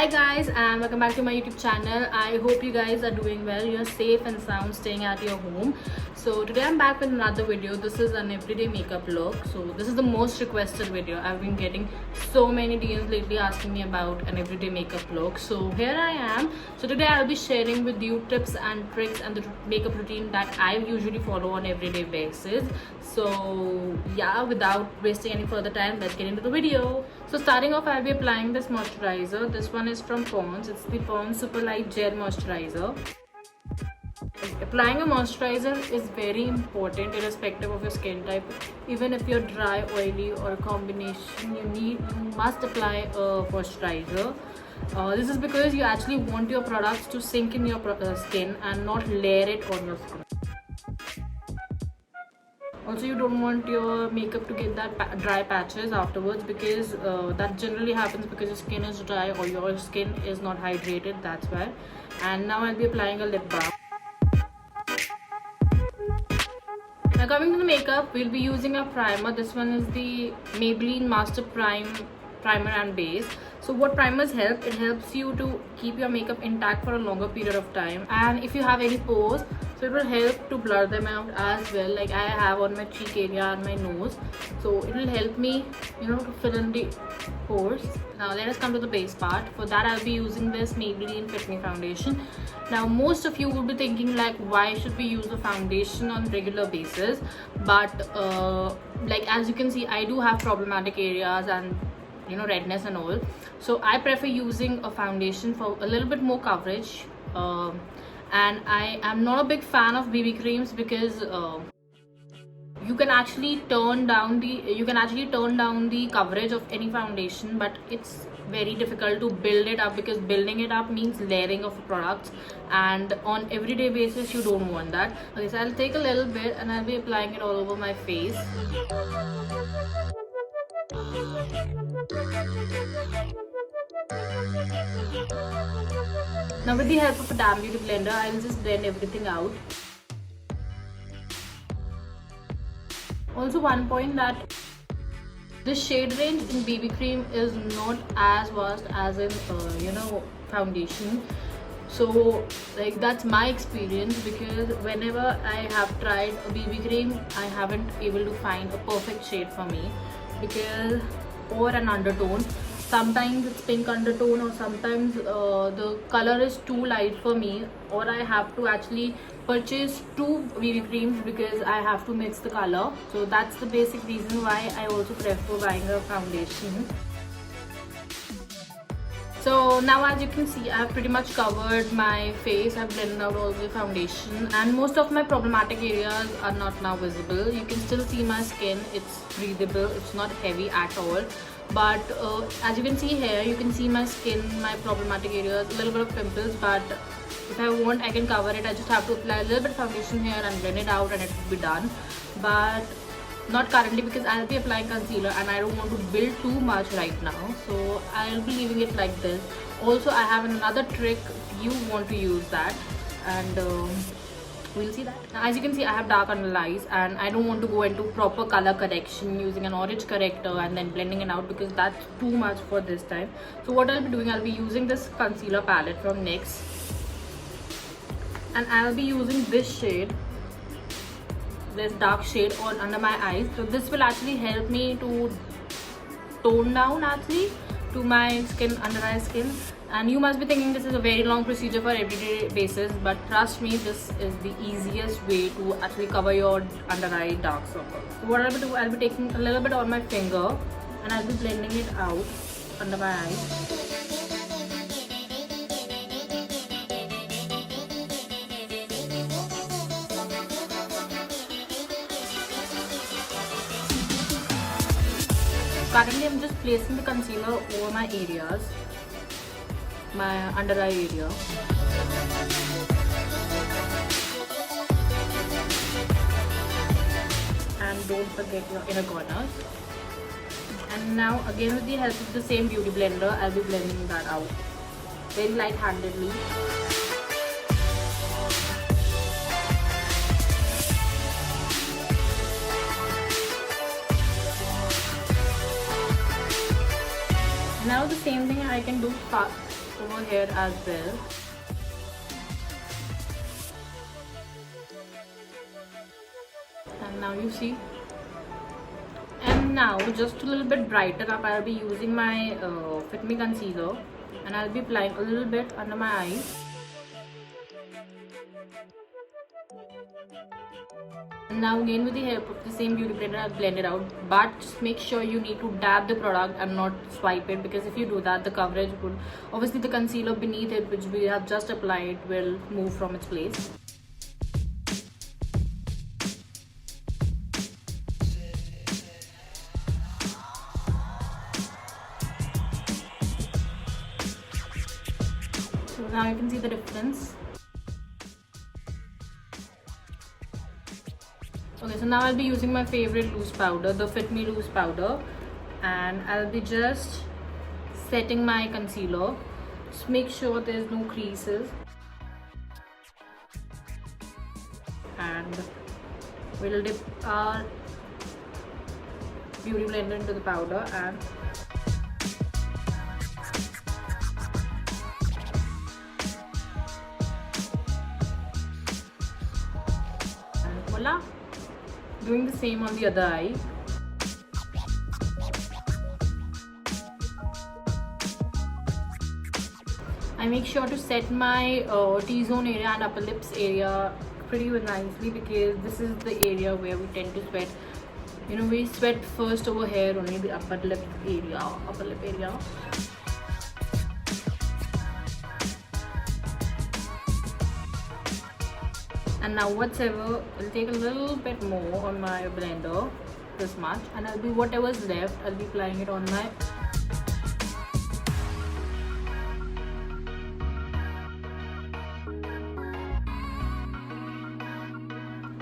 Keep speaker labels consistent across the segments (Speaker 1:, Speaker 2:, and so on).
Speaker 1: Hi guys, and welcome back to my YouTube channel. I hope you guys are doing well. You're safe and sound staying at your home. So today I'm back with another video. This is an everyday makeup look. So this is the most requested video. I've been getting so many DMs lately asking me about an everyday makeup look. So here I am. So today I'll be sharing with you tips and tricks and the makeup routine that I usually follow on everyday basis. So yeah, without wasting any further time, let's get into the video. So starting off, I'll be applying this moisturizer. This one is from Ponds. It's the PondsSuper Light Gel Moisturizer. Applying a moisturizer is very important irrespective of your skin type. Even if you're dry, oily, or a combination, you must apply a moisturizer. This is because you actually want your products to sink in your skin and not layer it on your skin. Also, you don't want your makeup to get that dry patches afterwards, because that generally happens because your skin is dry or your skin is not hydrated. That's why. And now I'll be applying a lip balm. Now coming to the makeup, we'll be using a primer. This one is the Maybelline Master Primer and Base. So what primers help? It helps you to keep your makeup intact for a longer period of time, and if you have any pores, so it will help to blur them out as well, like I have on my cheek area and my nose. So it will help me, to fill in the pores. Now let us come to the base part. For that, I'll be using this Maybelline FitMe foundation. Now most of you will be thinking like, why should we use a foundation on regular basis? But like as you can see, I do have problematic areas and redness and all. So I prefer using a foundation for a little bit more coverage. And I am not a big fan of BB creams because you can actually turn down the coverage of any foundation, but it's very difficult to build it up, because building it up means layering of products, and on everyday basis you don't want that. Okay, so I'll take a little bit and I'll be applying it all over my face. Now with the help of a damn beauty blender, I'll just blend everything out. Also, one point that this shade range in BB cream is not as vast as in foundation. So like that's my experience, because whenever I have tried a BB cream, I haven't able to find a perfect shade for me, because or an undertone. Sometimes it's pink undertone, or sometimes the color is too light for me, or I have to actually purchase two BB creams because I have to mix the color. So that's the basic reason why I also prefer buying a foundation. So now as you can see, I have pretty much covered my face. I've blended out all the foundation, and most of my problematic areas are not now visible. You can still see my skin. It's breathable. It's not heavy at all. But as you can see here, you can see my skin, my problematic areas, a little bit of pimples. But if I want, I can cover it. I just have to apply a little bit of foundation here and blend it out, and it will be done. But not currently, because I'll be applying concealer and I don't want to build too much right now. So I'll be leaving it like this. Also, I have another trick if you want to use that, and we'll see that. Now, as you can see, I have dark under eyes, and I don't want to go into proper color correction using an orange corrector and then blending it out, because that's too much for this time. So what I'll be doing, I'll be using this concealer palette from NYX, and I'll be using this shade, this dark shade on under my eyes. So this will actually help me to tone down to my skin, under eye skin. And you must be thinking this is a very long procedure for everyday basis, but trust me, this is the easiest way to actually cover your under eye dark circles. So what I'll be doing, I'll be taking a little bit on my finger and I'll be blending it out under my eyes. Currently, I'm just placing the concealer over my areas, my under eye area. And don't forget your inner corners. And now again, with the help of the same beauty blender, I'll be blending that out very light-handedly. Now the same thing I can do over here as well. And now you see. And now, just a little bit brighten up, I'll be using my FitMe concealer, and I'll be applying a little bit under my eyes. And now again with the help of the same beauty blender, I'll blend it out. But just make sure you need to dab the product and not swipe it, because if you do that, the coverage would, obviously the concealer beneath it, which we have just applied, will move from its place. So now you can see the difference. Okay, so now I'll be using my favorite loose powder, the FitMe loose powder, and I'll be just setting my concealer. Just make sure there's no creases, and we'll dip our beauty blender into the powder and voila! Doing the same on the other eye. I make sure to set my T-zone area and upper lips area pretty nicely, because this is the area where we tend to sweat. You know, we sweat first over here, only the upper lip area. And now whatever, I'll take a little bit more on my blender, this much, and I'll be whatever's left, I'll be applying it on my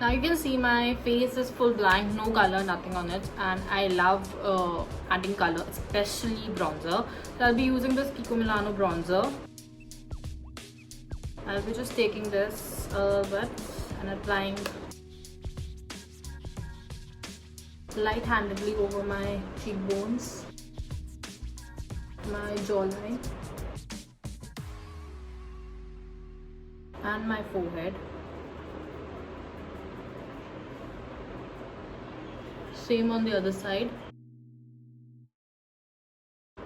Speaker 1: Now you can see my face is full blank, no color, nothing on it, and I love adding color, especially bronzer. So I'll be using this Kiko Milano bronzer. I'll be just taking this a bit and applying light-handedly over my cheekbones, my jawline, and my forehead. Same on the other side.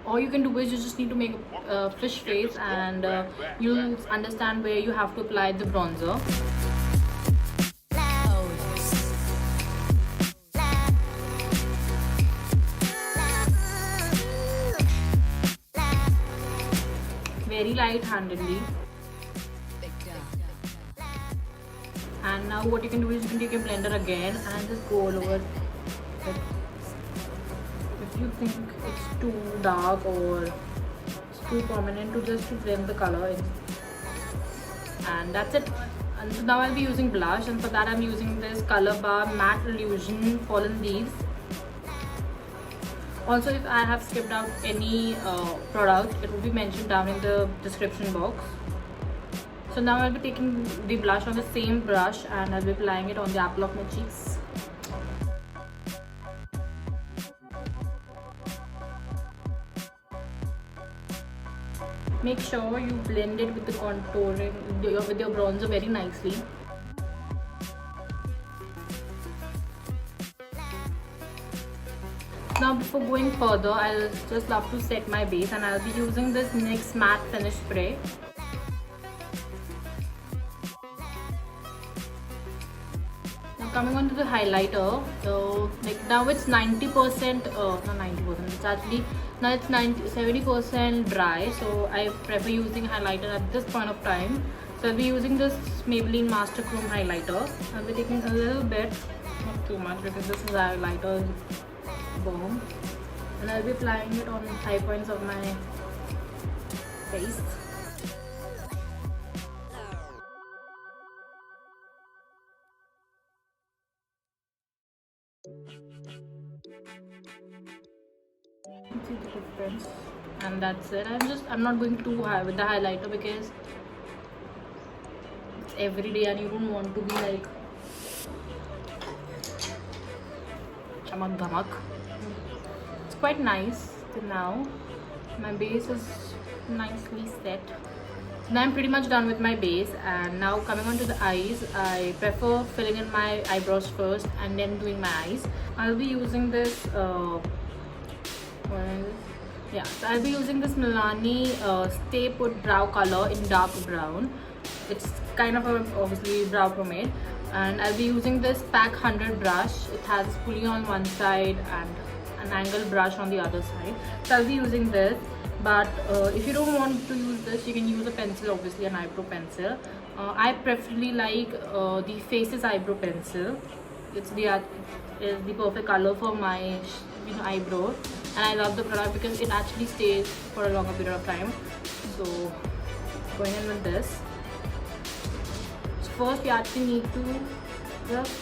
Speaker 1: All you can do is you just need to make a fish face, and you'll understand where you have to apply the bronzer. Very light-handedly. And now what you can do is you can take your blender again and just go all over it. If you think it's too dark or it's too prominent, to blend the color in. And that's it. And so now I'll be using blush, and for that I'm using this Colorbar Mattillusion Fallen Leaves. Also, if I have skipped out any product, it will be mentioned down in the description box. So now I'll be taking the blush on the same brush and I'll be applying it on the apple of my cheeks. Make sure you blend it with the contouring, with your bronzer very nicely. Now before going further, I'll just love to set my base, and I'll be using this NYX Matte Finish Spray. Now coming on to the highlighter, so like now it's 90%, not 90%, it's actually, now it's 70% dry, so I prefer using highlighter at this point of time. So I'll be using this Maybelline Master Chrome highlighter. I'll be taking a little bit, not too much, because this is highlighter bomb, and I'll be applying it on high points of my face. See the difference, and that's it. I'm not going too high with the highlighter because it's every day and you don't want to be like chamak dhamak. It's quite nice till now. My base is nicely set. So now I'm pretty much done with my base, and now coming on to the eyes, I prefer filling in my eyebrows first and then doing my eyes. I'll be using this so I'll be using this Milani Stay Put Brow Color in dark brown. It's kind of a obviously brow pomade, and I'll be using this Pack 100 brush. It has pulley on one side and an angled brush on the other side. So I'll be using this, but if you don't want to use this, you can use a pencil, obviously an eyebrow pencil. I preferably like the Faces eyebrow pencil. It's the perfect color for my eyebrow, and I love the product because it actually stays for a longer period of time. So going in with this. So first you actually need to just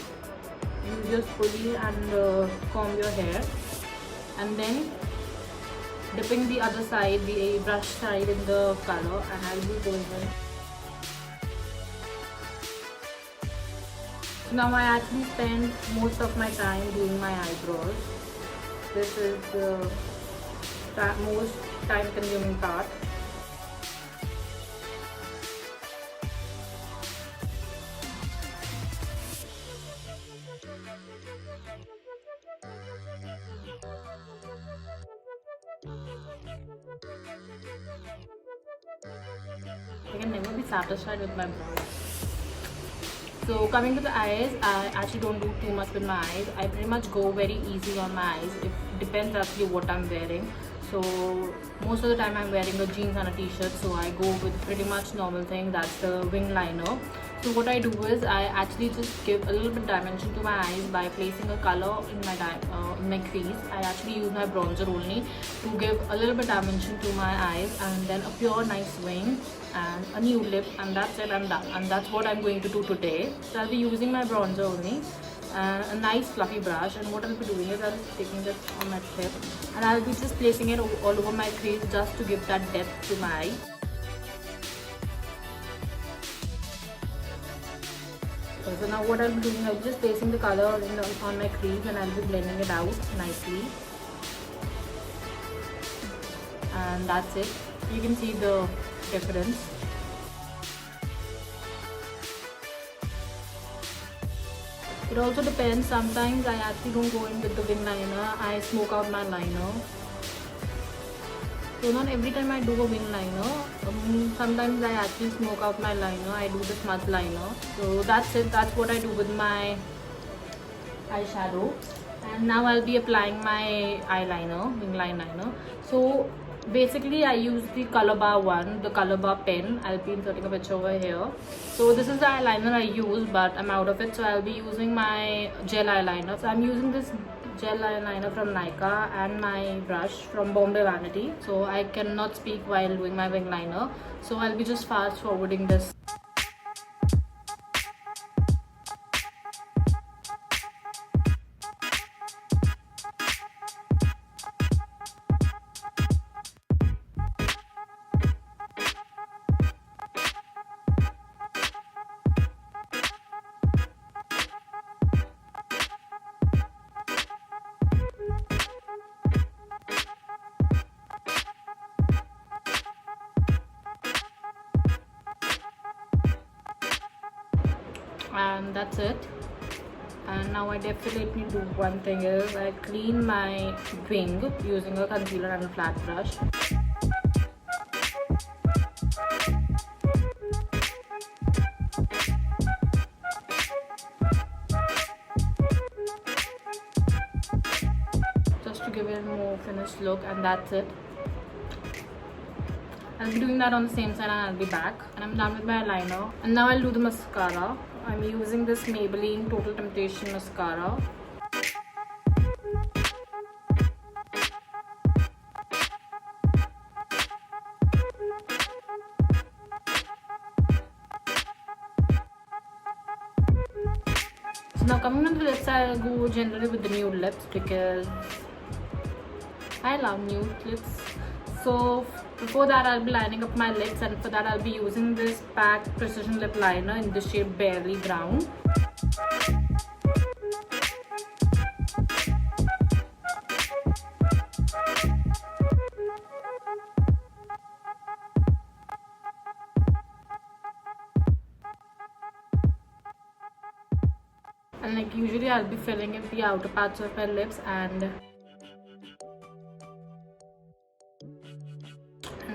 Speaker 1: use your pulley and comb your hair, and then dipping the other side, the brush side, in the color, and I'll be going in. Now I actually spend most of my time doing my eyebrows. This is the most time consuming part. I can never be satisfied with my brows. So coming to the eyes, I actually don't do too much with my eyes. I pretty much go very easy on my eyes. It depends actually what I'm wearing. So most of the time I'm wearing a jeans and a t-shirt, so I go with pretty much normal thing, that's the wing liner. So what I do is I actually just give a little bit dimension to my eyes by placing a color in my crease. I actually use my bronzer only to give a little bit dimension to my eyes, and then a pure nice wing and a nude lip, and that's it. I'm done, and that's what I'm going to do today. So I'll be using my bronzer only and a nice fluffy brush, and what I'll be doing is I'll be taking this on my tip and I'll be just placing it all over my crease just to give that depth to my eye. So now what I'll be doing, I'll be just placing the color on my crease, and I'll be blending it out nicely, and that's it. You can see the difference. It also depends. Sometimes I actually don't go in with the wing liner. I smoke out my liner. So not every time I do a wing liner. Sometimes I actually smoke out my liner. I do the smudge liner. So that's it. That's what I do with my eyeshadow. And now I'll be applying my eyeliner, wing liner. So basically I use the Colorbar one, the Colorbar pen. I'll be inserting a picture over here. So this is the eyeliner I use, but I'm out of it, so I'll be using my gel eyeliner. So I'm using this gel eyeliner from Nykaa and my brush from Bombay Vanity. So I cannot speak while doing my wing liner, so I'll be just fast forwarding this. And that's it. And now I definitely do one thing is I clean my wing using a concealer and a flat brush. Just to give it a more finished look, and that's it. I'll be doing that on the same side, and I'll be back. And I'm done with my eyeliner. And now I'll do the mascara. I'm using this Maybelline Total Temptation mascara. So now coming on the lips, I'll go generally with the nude lips because I love nude lips. So before that, I'll be lining up my lips, and for that I'll be using this PAC Precision Lip Liner in the shade Barely Brown. Like usually I'll be filling in the outer parts of my lips and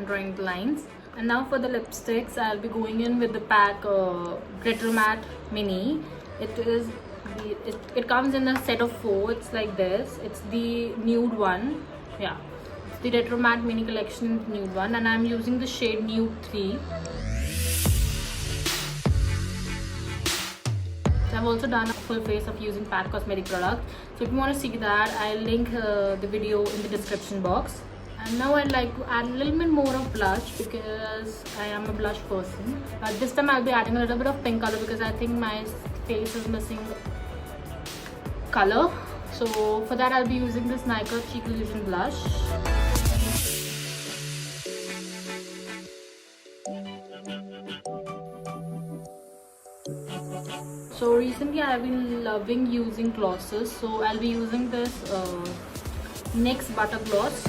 Speaker 1: drawing the lines. And now for the lipsticks, I'll be going in with the pack Glitter Matte Mini. It comes in a set of 4. It's like this. It's the nude one. Yeah, it's the Retro Matte Mini Collection nude one, and I'm using the shade Nude 3. So I've also done a full face of using Pat cosmetic products. So if you want to see that, I'll link the video in the description box. And now I'd like to add a little bit more of blush because I am a blush person. But this time I'll be adding a little bit of pink color because I think my face is missing color. So for that I'll be using this Nykaa Cheek Illusion blush. So recently I've been loving using glosses. So I'll be using this NYX Butter Gloss.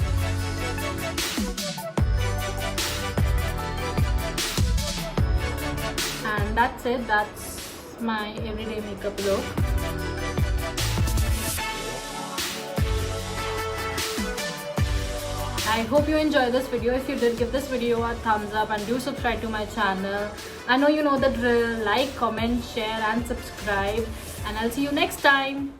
Speaker 1: And that's it. That's my everyday makeup look. I hope you enjoyed this video. If you did, give this video a thumbs up and do subscribe to my channel. I know you know the drill. Like, comment, share and subscribe. And I'll see you next time.